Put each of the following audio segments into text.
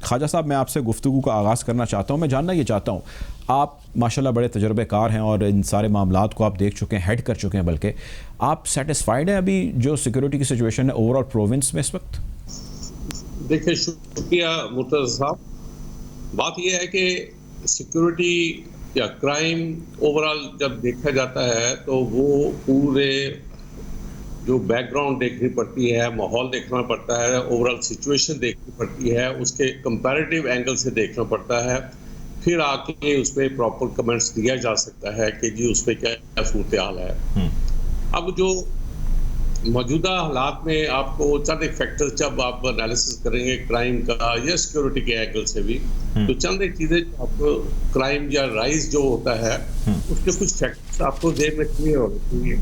خواجہ صاحب میں آپ سے گفتگو کا آغاز کرنا چاہتا ہوں. میں جاننا یہ چاہتا ہوں, آپ ماشاءاللہ بڑے تجربے کار ہیں اور ان سارے معاملات کو آپ دیکھ چکے ہیں, ہیڈ کر چکے ہیں, بلکہ آپ سیٹسفائیڈ ہیں ابھی جو سیکورٹی کی سچویشن ہے اوور آل پروونس میں اس وقت؟ دیکھیں, شکریہ مرتضی صاحب. بات یہ ہے کہ سیکورٹی یا کرائم اوور آل جب دیکھا جاتا ہے تو وہ پورے جو بیک گراؤنڈ دیکھنی پڑتی ہے, ماحول دیکھنا پڑتا ہے, اوور آل سچویشن دیکھنی پڑتی ہے, اس کے کمپیریٹیو اینگل سے دیکھنا پڑتا ہے, پھر آ کے اس پہ پراپر کمنٹس دیا جا سکتا ہے کہ جی اس پہ کیا صورتحال ہے. اب جو موجودہ حالات میں آپ کو چند ایک فیکٹر جب آپ انالیسس کریں گے کرائم کا یا سیکورٹی کے اینگل سے بھی, تو چند ایک چیزیں آپ کو کرائم یا رائز جو ہوتا ہے اس کے کچھ فیکٹرز آپ کو ذہن میں کلیئر ہونے چاہیے,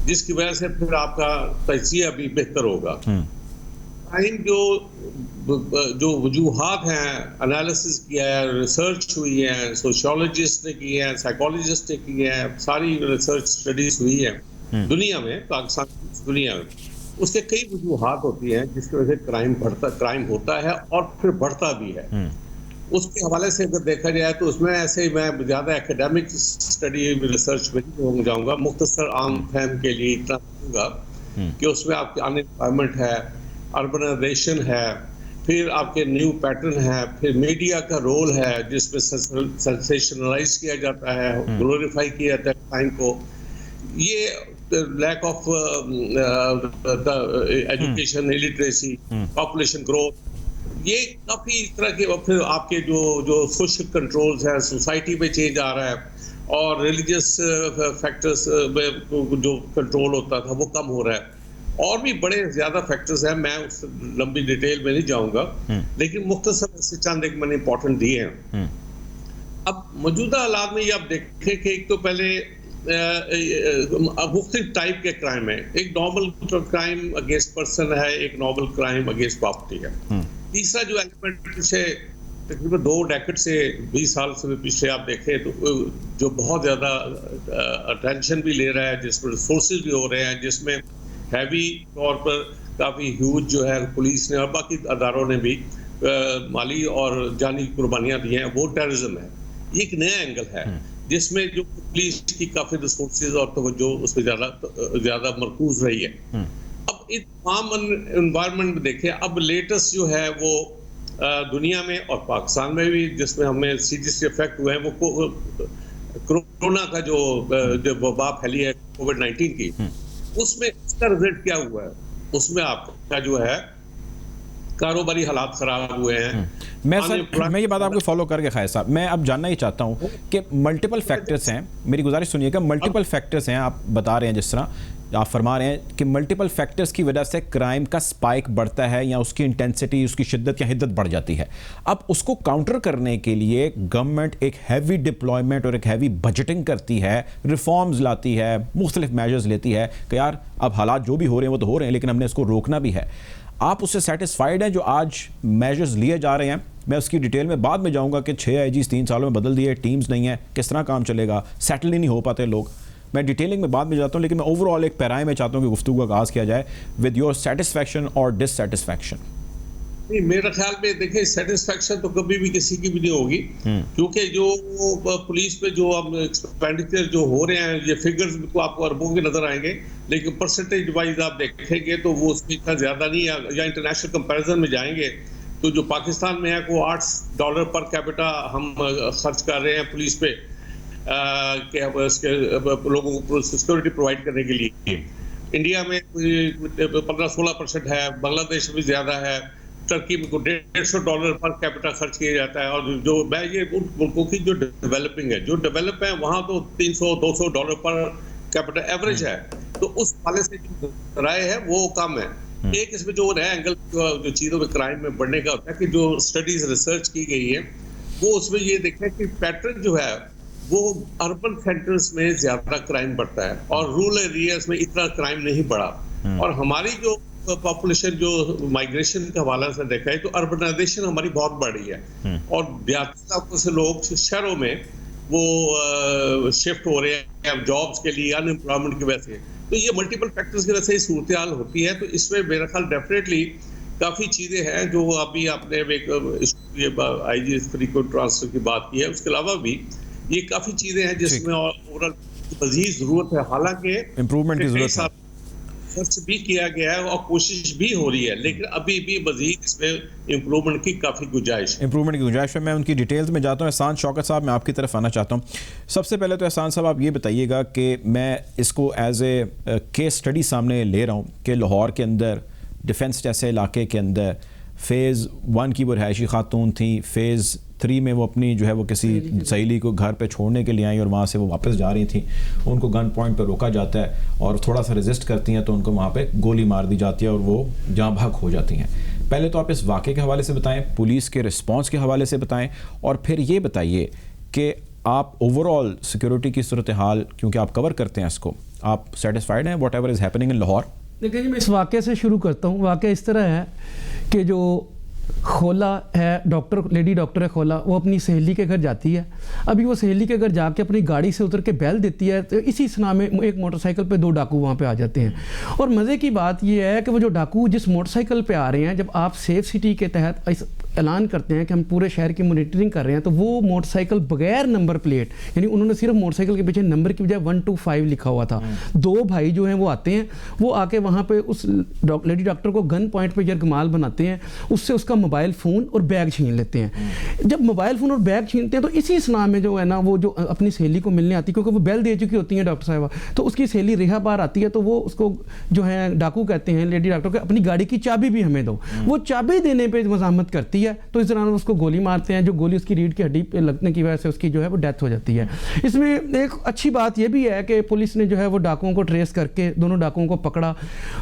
جس کی وجہ سے پھر آپ کا تجزیہ بھی بہتر ہوگا. کرائم جو وجوہات ہیں, انالیسس کیا ہے, ریسرچ ہوئی ہے, سوشیولوجسٹ نے کی ہے, سائیکالوجسٹ نے کی ہے, ساری ریسرچ اسٹڈیز ہوئی ہے دنیا میں, پاکستان کی دنیا میں. اس کے کئی وجوہات ہوتی ہیں جس کی وجہ سے کرائم ہوتا ہے اور پھر بڑھتا بھی ہے. اس کے حوالے سے اگر دیکھا جائے تو اس میں ایسے میں زیادہ ایکیڈیمک اسٹڈی ریسرچ میں نہیں جاؤں گا, مختصر عام فہم کے لیے اتنا کہوں گا کہ اس میں آپ کی انمپلائمنٹ ہے, اربنائزیشن ہے, پھر آپ کے نیو پیٹرن ہے, پھر میڈیا کا رول ہے جس میں سینسیشنلائز کیا جاتا ہے, گلوریفائی کیا جاتا ہے کرائم کو, یہ lack of education, illiteracy, population growth, یہ کافی اس طرح کے. پھر آپ کے جو سوشل کنٹرولز ہیں, سوسائٹی میں چینج آ رہا ہے, اور ریلیجیس فیکٹرز میں جو کنٹرول ہوتا تھا وہ کم ہو رہا ہے, اور بھی بڑے زیادہ فیکٹرز ہیں. میں اس لمبی ڈیٹیل میں نہیں جاؤں گا, لیکن مختصر سے چند ایک میں نے امپورٹنٹ دیے ہیں. اب موجودہ حالات میں یہ آپ دیکھیں کہ ایک تو پہلے مختلف ٹائپ کے کرائم ہیں. ایک نارمل کرائم اگینسٹ پرسن ہے, ایک نارمل کرائم اگینسٹ پراپرٹی ہے. تیسرا جو ایلیمنٹ پیچھے تقریباً 2 ڈیکڈ سے 20 سال سے پیچھے آپ دیکھیں تو جو بہت زیادہ اٹینشن بھی لے رہا ہے, جس پر ریسورسز بھی ہو رہے ہیں, جس میں ہیوی طور پر کافی ہیوج جو ہے پولیس نے اور باقی اداروں نے بھی مالی اور جانی قربانیاں دی ہیں, وہ ٹیررزم ہے. یہ ایک نیا اینگل ہے جس میں جو پولیس کی کافی ریسورسز اور توجہ اس پہ زیادہ مرکوز رہی ہے. اب اس تمام انوائرمنٹ دیکھیں, اب لیٹسٹ جو ہے وہ دنیا میں اور پاکستان میں بھی جس میں ہمیں سیریس افیکٹ ہوئے ہیں, وہ کرونا کا جو وبا پھیلی ہے کووڈ-19 کی, اس میں اس کا رزلٹ کیا ہوا ہے, اس میں آپ کا جو ہے کاروباری حالات خراب ہوئے ہیں. میں یہ بات آپ کو فالو کر کے خواجہ صاحب, میں اب جاننا ہی چاہتا ہوں کہ ملٹیپل فیکٹرز ہیں, میری گزارش سنیے گا, ملٹیپل فیکٹرز ہیں. آپ بتا رہے ہیں, جس طرح آپ فرما رہے ہیں کہ ملٹیپل فیکٹرز کی وجہ سے کرائم کا سپائک بڑھتا ہے, یا اس کی انٹینسٹی, اس کی شدت یا حدت بڑھ جاتی ہے. اب اس کو کاؤنٹر کرنے کے لیے گورنمنٹ ایک ہیوی ڈپلائمنٹ اور ایک ہیوی بجٹنگ کرتی ہے, ریفارمز لاتی ہے, مختلف میجرز لیتی ہے کہ یار اب حالات جو بھی ہو رہے ہیں وہ تو ہو رہے ہیں, لیکن ہم نے اس کو روکنا بھی ہے. آپ اس سے سیٹسفائیڈ ہیں جو آج میجرز لیے جا رہے ہیں؟ میں اس کی ڈیٹیل میں بعد میں جاؤں گا کہ 6 IGs 3 سالوں میں بدل دیے, ٹیمز نہیں ہیں, کس طرح کام چلے گا, سیٹل ہی نہیں ہو پاتے لوگ. میں ڈیٹیلنگ میں بعد میں جاتا ہوں, لیکن میں اوور آل ایک پیرائے میں چاہتا ہوں کہ گفتگو کا آغاز کیا جائے ود یور سیٹسفیکشن اور ڈس سیٹسفیکشن. میرے خیال میں دیکھیں, سیٹسفیکشن تو کبھی بھی کسی کی بھی نہیں ہوگی, کیونکہ جو پولیس پہ جو اب ایکسپینڈیچر جو ہو رہے ہیں, یہ فگرز تو آپ کو اربوں کے نظر آئیں گے, لیکن پرسنٹیج وائز آپ دیکھیں گے تو وہ اس میں اتنا زیادہ نہیں ہے. یا انٹرنیشنل کمپیریزن میں جائیں گے تو جو پاکستان میں ہے کو $8 پر کیپٹا ہم خرچ کر رہے ہیں پولیس پہ, کہ اس کے لوگوں کو سیکورٹی پرووائڈ کرنے کے لیے. انڈیا میں 15-16% ہے, بنگلہ دیش میں بھی زیادہ ہے, ترکی میں $150 پر کیپٹا خرچ کیا جاتا ہے. اور جو میں یہ ان ملکوں کی جو ڈیولپنگ ہے, جو ڈیولپ ہے وہاں تو $300-200 پر کیپٹا ایوریج ہے. تو اس حوالے سے جو رائے ہے وہ کم ہے. ایک اس میں جو نیا اینگل جو چیزوں میں کرائم میں بڑھنے کا ہوتا ہے کہ جو اسٹڈیز ریسرچ کی گئی ہے وہ اس میں یہ دیکھا کہ پیٹرن جو ہے وہ اربن سینٹرز میں زیادہ کرائم بڑھتا ہے اور رورل ایریاز میں اتنا کرائم نہیں بڑھا. اور ہماری جو پاپولیشن جو مائگریشن کے حوالے سے دیکھا ہے تو اربنائزیشن ہماری بہت بڑھ رہی ہے, اور دیہاتی علاقوں سے لوگ شہروں میں وہ شفٹ ہو رہے ہیں جابس کے لیے, ان امپلائمنٹ کی وجہ سے. تو یہ ملٹیپل فیکٹرز کی وجہ سے صورتحال ہوتی ہے. تو اس میں میرا خیال ڈیفینیٹلی کافی چیزیں ہیں جو ابھی آپ نے ایک یہ آئی جی فریکوینٹ ٹرانسفر کی بات کی ہے، اس کے علاوہ بھی یہ کافی چیزیں ہیں جس میں اوورال مزید ضرورت ہے، حالانکہ امپروومنٹ کی ضرورت ہے، خرچ بھی کیا گیا ہے اور کوشش بھی ہو رہی ہے، لیکن ابھی بھی مزید اس میں امپروومنٹ کی کافی گنجائش ہے۔ میں ان کی ڈیٹیلز میں جاتا ہوں۔ احسان شوکت صاحب، میں آپ کی طرف آنا چاہتا ہوں۔ سب سے پہلے تو احسان صاحب آپ یہ بتائیے گا کہ میں اس کو ایز اے کیس اسٹڈی سامنے لے رہا ہوں کہ لاہور کے اندر ڈیفنس جیسے علاقے کے اندر فیز 1 کی وہ رہائشی خاتون تھیں، فیز 3 میں وہ اپنی جو ہے وہ کسی سہیلی کو گھر پہ چھوڑنے کے لیے آئیں اور وہاں سے وہ واپس جا رہی تھیں، ان کو گن پوائنٹ پہ روکا جاتا ہے اور تھوڑا سا ریزسٹ کرتی ہیں تو ان کو وہاں پہ گولی مار دی جاتی ہے اور وہ جاں بحق ہو جاتی ہیں۔ پہلے تو آپ اس واقعے کے حوالے سے بتائیں، پولیس کے رسپانس کے حوالے سے بتائیں، اور پھر یہ بتائیے کہ آپ اوور آل سیکیورٹی کی صورتحال، کیونکہ آپ کور کرتے ہیں اس کو، آپ سیٹسفائیڈ ہیں what ever is happening in Lahore? دیکھیں جی، میں اس واقعے سے شروع کرتا ہوں۔ واقعہ اس طرح ہے کہ جو خولا ہے، ڈاکٹر، لیڈی ڈاکٹر ہے خولا، وہ اپنی سہیلی کے گھر جاتی ہے۔ ابھی وہ سہیلی کے گھر جا کے اپنی گاڑی سے اتر کے بیل دیتی ہے تو اسی سنا میں ایک موٹر سائیکل پہ 2 ڈاکو وہاں پہ آ جاتے ہیں۔ اور مزے کی بات یہ ہے کہ وہ جو ڈاکو جس موٹر سائیکل پہ آ رہے ہیں، جب آپ سیف سٹی کے تحت اعلان کرتے ہیں کہ ہم پورے شہر کی مانیٹرنگ کر رہے ہیں، تو وہ موٹر سائیکل بغیر نمبر پلیٹ، یعنی انہوں نے صرف موٹر سائیکل کے پیچھے نمبر کی بجائے 125 لکھا ہوا تھا۔ 2 بھائی جو ہیں وہ آتے ہیں، وہ آ کے وہاں پہ اس لیڈی ڈاکٹر کو گن پوائنٹ پہ یرغمال بناتے ہیں، اس سے اس کا موبائل فون اور بیگ چھین لیتے ہیں۔ جب موبائل فون اور بیگ چھینتے ہیں تو اسی اسنا میں جو ہے نا، وہ جو اپنی سہیلی کو ملنے آتی ہے، کیونکہ وہ بیل دے چکی ہوتی ہیں ڈاکٹر صاحبہ، تو اس کی سہیلی ریحا بار آتی ہے، تو وہ اس کو جو ہے ڈاکو کہتے ہیں لیڈی ڈاکٹر کو، اپنی گاڑی کی چابی بھی ہمیں دو۔ وہ چابی دینے پہ مزاحمت کرتی ہے تو اس دوران اس کو گولی مارتے ہیں، جو گولی اس کی ریڑھ کی ہڈی پہ لگنے کی وجہ سے اس کی جو ہے وہ ڈیتھ ہو جاتی ہے۔ اس میں ایک اچھی بات یہ بھی ہے کہ پولیس نے جو ہے وہ ڈاکوؤں کو ٹریس کر کے دونوں ڈاکوؤں کو پکڑا۔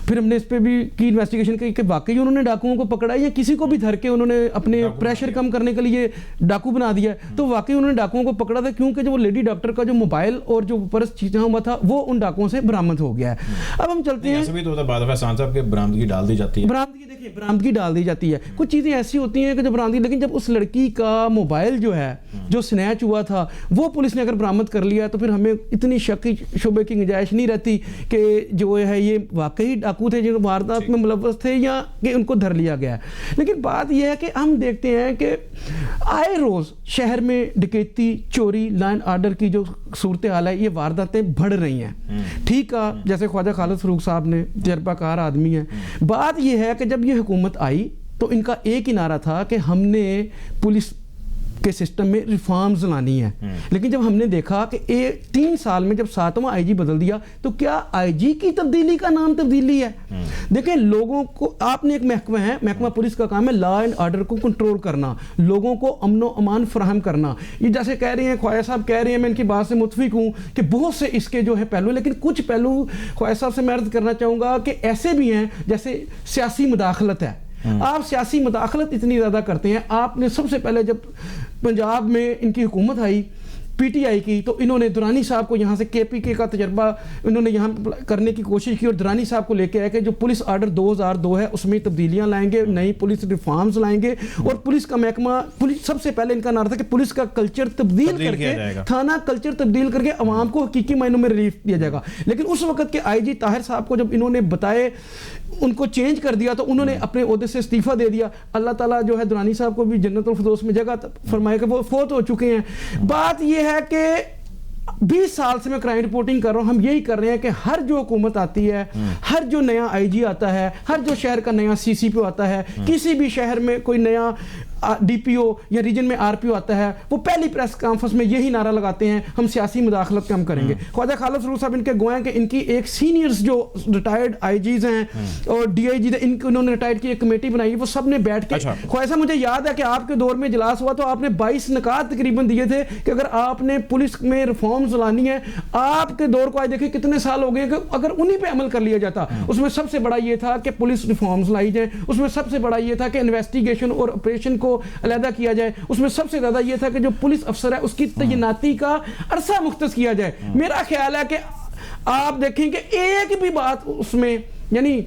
پھر ہم نے اس پہ بھی کی انویسٹیگیشن کی کہ واقعی انہوں نے ڈاکوؤں کو پکڑا یا کسی کو بھی دھر کے انہوں نے اپنے پریشر کم کرنے کے لیے ڈاکو بنا دیا ہے۔ تو واقعی انہوں نے ڈاکوؤں کو پکڑا تھا، کیونکہ جو وہ لیڈی ڈاکٹر کا جو موبائل اور جو پرس چھینا ہوا تھا وہ ان ڈاکوؤں سے برآمد ہو گیا ہے۔ اب ہم چلتے ہیں، ایسا بھی تو ہوتا ہے بعد احسان صاحب کہ برآمدگی ڈال دی جاتی ہے۔ برآمدگی ڈال دی جاتی ہے، کچھ چیزیں ایسی ہوتی ہیں کہ جو برآمدگی، لیکن جب اس لڑکی کا موبائل جو ہے جو سنیچ ہوا تھا وہ پولیس نے اگر برآمد کر لیا تو پھر ہمیں اتنی شک شبے کی گنجائش نہیں رہتی کہ جو ہے یہ واقعی ڈاکو تھے جو واردات میں ملوث تھے یا کہ ان کو دھر لیا گیا ہے۔ لیکن بات یہ ہے کہ ہم دیکھتے ہیں کہ آئے روز شہر میں ڈکیتی، چوری، لائن آرڈر کی جو صورتحال ہے، یہ وارداتیں بڑھ رہی ہیں۔ ٹھیک کہا جیسے خواجہ خالد فروخ صاحب نے، تجربہ کار آدمی ہے۔ بات یہ ہے کہ جب یہ حکومت آئی تو ان کا ایک ہی نعرہ تھا کہ ہم نے پولیس کے سسٹم میں ریفارمز لانی ہے، لیکن جب ہم نے دیکھا کہ 3 سال میں جب 7واں آئی جی بدل دیا تو کیا آئی جی کی تبدیلی کا نام تبدیلی ہے؟ دیکھیں، لوگوں کو، آپ نے ایک محکمہ ہے، محکمہ پولیس کا کام ہے لا اینڈ آرڈر کو کنٹرول کرنا، لوگوں کو امن و امان فراہم کرنا۔ یہ جیسے کہہ رہے ہیں خواجہ صاحب کہہ رہے ہیں، میں ان کی بات سے متفق ہوں کہ بہت سے اس کے جو ہے پہلو، لیکن کچھ پہلو خواجہ صاحب سے میں عرض کرنا چاہوں گا کہ ایسے بھی ہیں جیسے سیاسی مداخلت ہے۔ آپ سیاسی مداخلت اتنی زیادہ کرتے ہیں۔ آپ نے سب سے پہلے جب پنجاب میں ان کی حکومت آئی پی ٹی آئی کی تو انہوں نے درانی صاحب کو یہاں سے کے پی کے کا تجربہ انہوں نے یہاں کرنے کی کوشش کی اور درانی صاحب کو لے کے آئے کہ جو پولیس آرڈر 2002 ہے اس میں تبدیلیاں لائیں گے، نئی پولیس ریفارمز لائیں گے، اور پولیس کا محکمہ، پولیس سب سے پہلے ان کا نعرہ تھا کہ پولیس کا کلچر تبدیل کر کے، تھانہ کلچر تبدیل کر کے عوام کو حقیقی معنوں میں ریلیف دیا جائے گا۔ لیکن اس وقت کے آئی جی طاہر صاحب کو جب انہوں نے بتائے، ان کو چینج کر دیا تو انہوں نے اپنے عہدے سے استعفیٰ دے دیا۔ اللہ تعالیٰ جو ہے درانی صاحب کو بھی جنت الفردوس میں جگہ فرمائے کہ وہ فوت ہو چکے ہیں۔ بات یہ ہے کہ 20 سال سے میں کرائم رپورٹنگ کر رہا ہوں، ہم یہی کر رہے ہیں کہ ہر جو حکومت آتی ہے، ہر جو نیا آئی جی آتا ہے، ہر جو شہر کا نیا سی سی پی او آتا ہے، کسی بھی شہر میں کوئی نیا ڈی پی او یا ریجن میں آر پی او آتا ہے، وہ پہلی پریس کانفرنس میں یہی نعرہ لگاتے ہیں ہم سیاسی مداخلت کم کریں گے۔ خواجہ خالد فروخ صاحب ان کے گوئیں کہ ان کی ایک سینئرز جو ریٹائرڈ آئی جیز ہیں اور ڈی آئی جیز ہیں، انہوں نے ریٹائرڈ کی ایک کمیٹی بنائی، وہ سب نے بیٹھ کے، خواجہ صاحب مجھے یاد ہے کہ آپ کے دور میں اجلاس ہوا تو آپ نے 22 نکات تقریباً دیے تھے کہ اگر آپ نے پولیس میں ریفارمز لانی ہے، آپ کے دور کو آج دیکھیں کتنے سال ہو گئے، کہ اگر انہی پہ عمل کر لیا جاتا، اس میں سب سے بڑا یہ تھا کہ پولیس ریفارمز لائی جائیں، اس میں سب سے بڑا یہ تھا کہ انویسٹیگیشن اور آپریشن کو علیحدہ کیا جائے، اس میں سب سے زیادہ یہ تھا کہ جو پولیس افسر ہے اس کی تعیناتی کا عرصہ مختص کیا جائے۔ میرا خیال ہے کہ آپ دیکھیں کہ ایک بھی بات اس میں، یعنی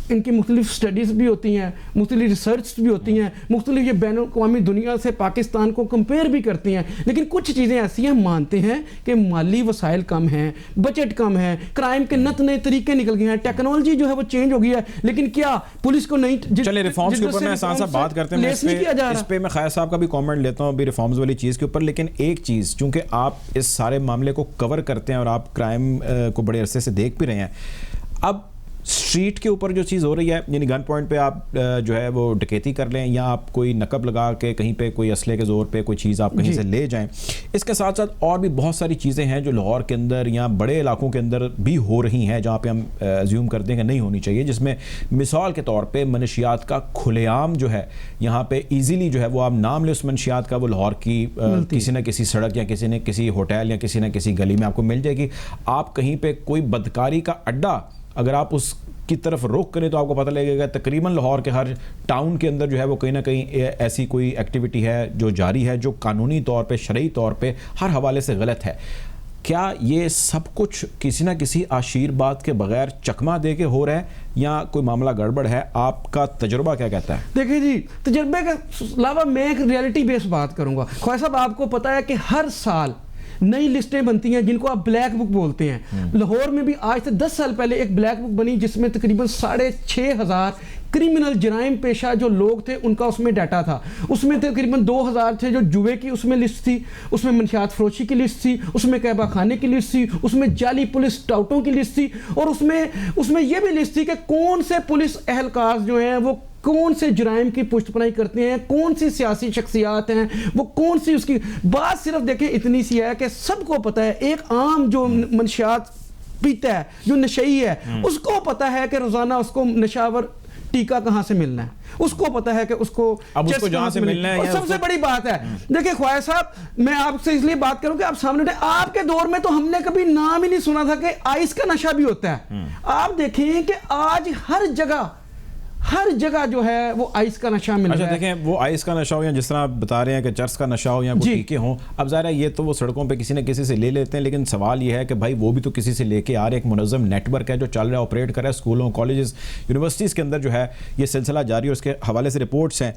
ان کی مختلف سٹڈیز بھی ہوتی ہیں, مختلف ریسرچ بھی ہوتی ہیں, مختلف یہ بین الاقوامی دنیا سے پاکستان کو کمپیئر بھی کرتی ہیں, لیکن کچھ چیزیں ایسی ہیں مانتے ہیں کہ مالی وسائل کم ہیں, بجٹ کم ہے, کرائم کے نئے طریقے نکل گئے ہیں, ٹیکنالوجی جو ہے وہ چینج ہو گئی ہے, لیکن کیا پولیس کو نہیں. چلے ریفارمز کے اوپر میں احسان صاحب بات کرتے ہیں, اس پہ میں خیر صاحب کا بھی کامنٹ لیتا ہوں ابھی ریفارمز والی چیز کے اوپر, لیکن ایک چیز چونکہ آپ اس سارے معاملے کو کور کرتے ہیں اور آپ کرائم کو بڑے عرصے سے دیکھ بھی رہے ہیں, اب اسٹریٹ کے اوپر جو چیز ہو رہی ہے, یعنی گن پوائنٹ پہ آپ جو ہے وہ ڈکیتی کر لیں یا آپ کوئی نقب لگا کے کہیں پہ کوئی اسلحے کے زور پہ کوئی چیز آپ کہیں سے لے جائیں, اس کے ساتھ ساتھ اور بھی بہت ساری چیزیں ہیں جو لاہور کے اندر یا بڑے علاقوں کے اندر بھی ہو رہی ہیں جہاں پہ ہم ایزیوم کرتے ہیں کہ نہیں ہونی چاہیے, جس میں مثال کے طور پہ منشیات کا کھلے عام جو ہے یہاں پہ ایزیلی جو ہے وہ آپ نام لیں اس منشیات کا, وہ لاہور کی کسی نہ کسی سڑک یا کسی ہوٹل یا کسی نہ کسی گلی میں آپ کو مل جائے گی. آپ کہیں پہ کوئی بدکاری کا اڈا اگر آپ اس کی طرف روک کریں تو آپ کو پتہ لگے گا تقریباً لاہور کے ہر ٹاؤن کے اندر جو ہے وہ کہیں نہ کہیں ایسی کوئی ایکٹیویٹی ہے جو جاری ہے جو قانونی طور پہ شرعی طور پہ ہر حوالے سے غلط ہے. کیا یہ سب کچھ کسی نہ کسی آشیرواد کے بغیر چکما دے کے ہو رہا ہے یا کوئی معاملہ گڑبڑ ہے؟ آپ کا تجربہ کیا کہتا ہے؟ دیکھیں جی, تجربے کے علاوہ میں ایک ریئلٹی بیس بات کروں گا. خواجہ صاحب آپ کو پتہ ہے کہ ہر سال نئی لسٹیں بنتی ہیں جن کو آپ بلیک بک بولتے ہیں. لاہور میں بھی آج سے 10 سال پہلے ایک بلیک بک بنی جس میں تقریباً 6,500 کرمنل جرائم پیشہ جو لوگ تھے ان کا اس میں ڈیٹا تھا. اس میں تقریباً 2,000 تھے جو جوئے کی اس میں لسٹ تھی, اس میں منشیات فروشی کی لسٹ تھی, اس میں قہبہ خانے کی لسٹ تھی, اس میں جعلی پولیس ٹاؤٹوں کی لسٹ تھی, اور اس میں یہ بھی لسٹ تھی کہ کون سے پولیس اہلکار جو ہیں وہ کون سے جرائم کی پشت پناہی کرتے ہیں, کون سی سیاسی شخصیات ہیں, وہ کون سی اس کی بات صرف دیکھیں اتنی سی ہے کہ سب کو پتہ ہے ایک عام جو منشیات پیتا ہے جو نشئی ہے اس کو پتہ ہے کہ روزانہ اس کو نشاور ٹیکہ کہاں سے ملنا ہے, اس کو پتہ ہے کہ اس کو جہاں سے ملنا ہے. اور سب سے بڑی بات ہے دیکھیں خواجہ صاحب, میں آپ سے اس لیے بات کروں کہ آپ سامنے اٹھے, آپ کے دور میں تو ہم نے کبھی نام ہی نہیں سنا تھا کہ آئس کا نشہ بھی ہوتا ہے. آپ دیکھیں کہ آج ہر جگہ جو ہے وہ آئس کا نشہ مل رہا ہے. دیکھیں وہ آئس کا نشہ ہو یا جس طرح آپ بتا رہے ہیں کہ چرس کا نشہ ہو یا کوئی ٹیکے ہوں, اب ظاہر ہے یہ تو وہ سڑکوں پہ کسی نہ کسی سے لے لیتے ہیں, لیکن سوال یہ ہے کہ بھائی وہ بھی تو کسی سے لے کے آ رہے, ایک منظم نیٹ ورک ہے جو چل رہا ہے, آپریٹ کر رہا ہے, اسکولوں کالجز یونیورسٹیز کے اندر جو ہے یہ سلسلہ جاری, اور اس کے حوالے سے رپورٹس ہیں